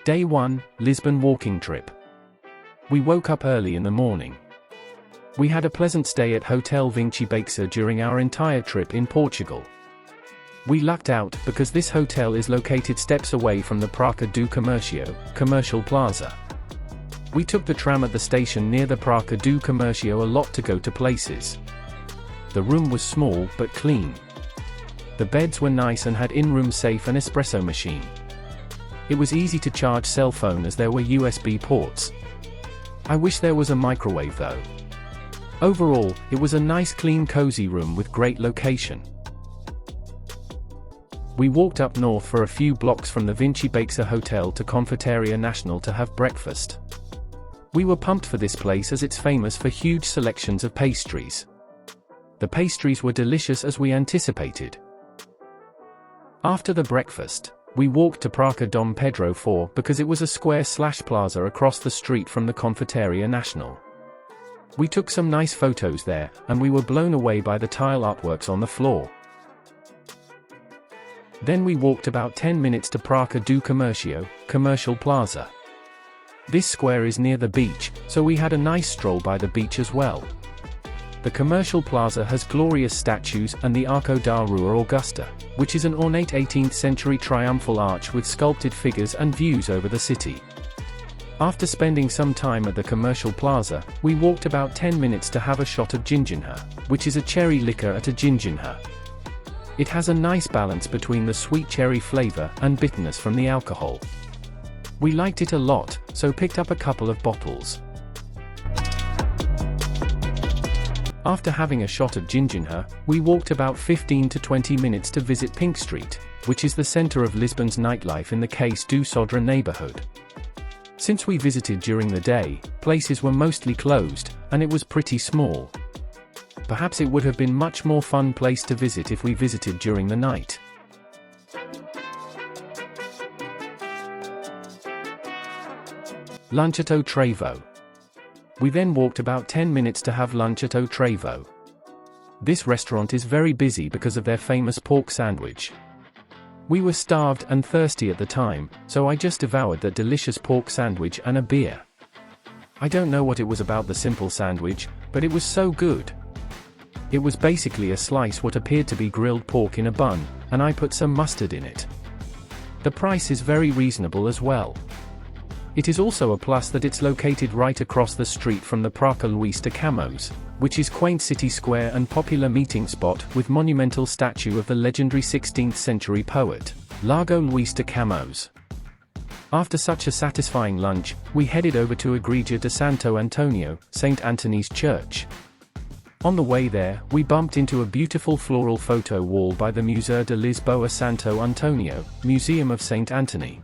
Day 1, Lisbon walking trip. We woke up early in the morning. We had a pleasant stay at Hotel Vincci Baixa during our entire trip in Portugal. We lucked out because this hotel is located steps away from the Praça do Comércio, commercial plaza. We took the tram at the station near the Praça do Comércio a lot to go to places. The room was small but clean. The beds were nice and had in-room safe and espresso machine. It was easy to charge cell phone as there were USB ports. I wish there was a microwave though. Overall, it was a nice clean cozy room with great location. We walked up north for a few blocks from the Vinci Baixa Hotel to Confeitaria Nacional to have breakfast. We were pumped for this place as it's famous for huge selections of pastries. The pastries were delicious as we anticipated. After the breakfast, we walked to Praça Dom Pedro 4 because it was a square/plaza across the street from the Confeitaria Nacional. We took some nice photos there, and we were blown away by the tile artworks on the floor. Then we walked about 10 minutes to Praça do Comércio, commercial plaza. This square is near the beach, so we had a nice stroll by the beach as well. The commercial plaza has glorious statues and the Arco da Rua Augusta, which is an ornate 18th century triumphal arch with sculpted figures and views over the city. After spending some time at the commercial plaza, we walked about 10 minutes to have a shot of Ginjinha, which is a cherry liquor at a Ginjinha. It has a nice balance between the sweet cherry flavor and bitterness from the alcohol. We liked it a lot, so picked up a couple of bottles. After having a shot of Ginjinha, we walked about 15 to 20 minutes to visit Pink Street, which is the center of Lisbon's nightlife in the Cais do Sodré neighborhood. Since we visited during the day, places were mostly closed, and it was pretty small. Perhaps it would have been much more fun place to visit if we visited during the night. Lunch at O Trevo. We then walked about 10 minutes to have lunch at O Trevo. This restaurant is very busy because of their famous pork sandwich. We were starved and thirsty at the time, so I just devoured that delicious pork sandwich and a beer. I don't know what it was about the simple sandwich, but it was so good. It was basically a slice what appeared to be grilled pork in a bun, and I put some mustard in it. The price is very reasonable as well. It is also a plus that it's located right across the street from the Praça Luís de Camões, which is quaint city square and popular meeting spot with monumental statue of the legendary 16th century poet, Largo Luís de Camões. After such a satisfying lunch, we headed over to Igreja de Santo António, St. Anthony's Church. On the way there, we bumped into a beautiful floral photo wall by the Museu de Lisboa Santo António, Museum of St. Anthony.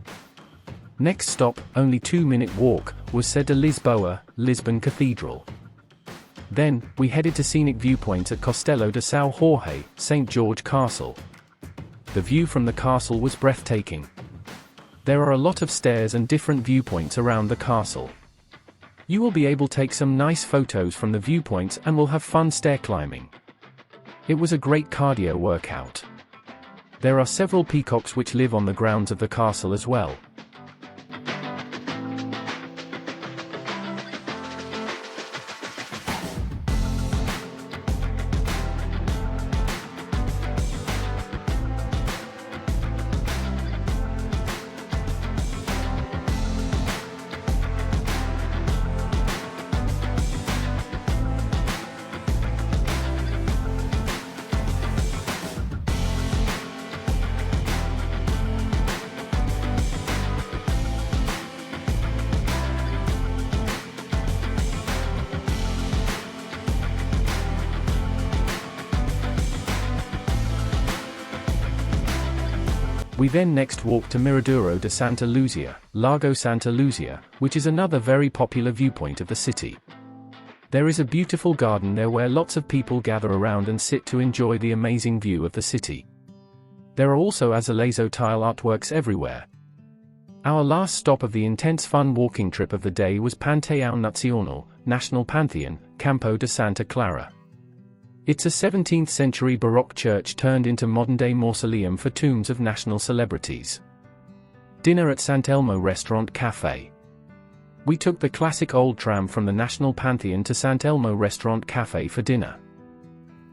Next stop, only 2-minute walk, was Sé de Lisboa, Lisbon Cathedral. Then, we headed to scenic viewpoints at Castelo de São Jorge, St. George Castle. The view from the castle was breathtaking. There are a lot of stairs and different viewpoints around the castle. You will be able to take some nice photos from the viewpoints and will have fun stair climbing. It was a great cardio workout. There are several peacocks which live on the grounds of the castle as well. We then next walked to Miradouro de Santa Luzia, Lago Santa Luzia, which is another very popular viewpoint of the city. There is a beautiful garden there where lots of people gather around and sit to enjoy the amazing view of the city. There are also azulejo tile artworks everywhere. Our last stop of the intense fun walking trip of the day was Panteao Nacional, National Pantheon, Campo de Santa Clara. It's a 17th century Baroque church turned into modern-day mausoleum for tombs of national celebrities. Dinner at Santelmo Restaurant Cafe. We took the classic old tram from the National Pantheon to Santelmo Restaurant Cafe for dinner.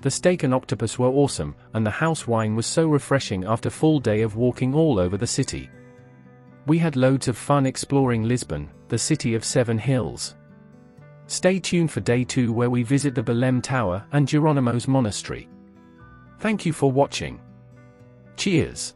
The steak and octopus were awesome, and the house wine was so refreshing after a full day of walking all over the city. We had loads of fun exploring Lisbon, the city of 7 hills. Stay tuned for day 2 where we visit the Belém Tower and Geronimo's Monastery. Thank you for watching. Cheers!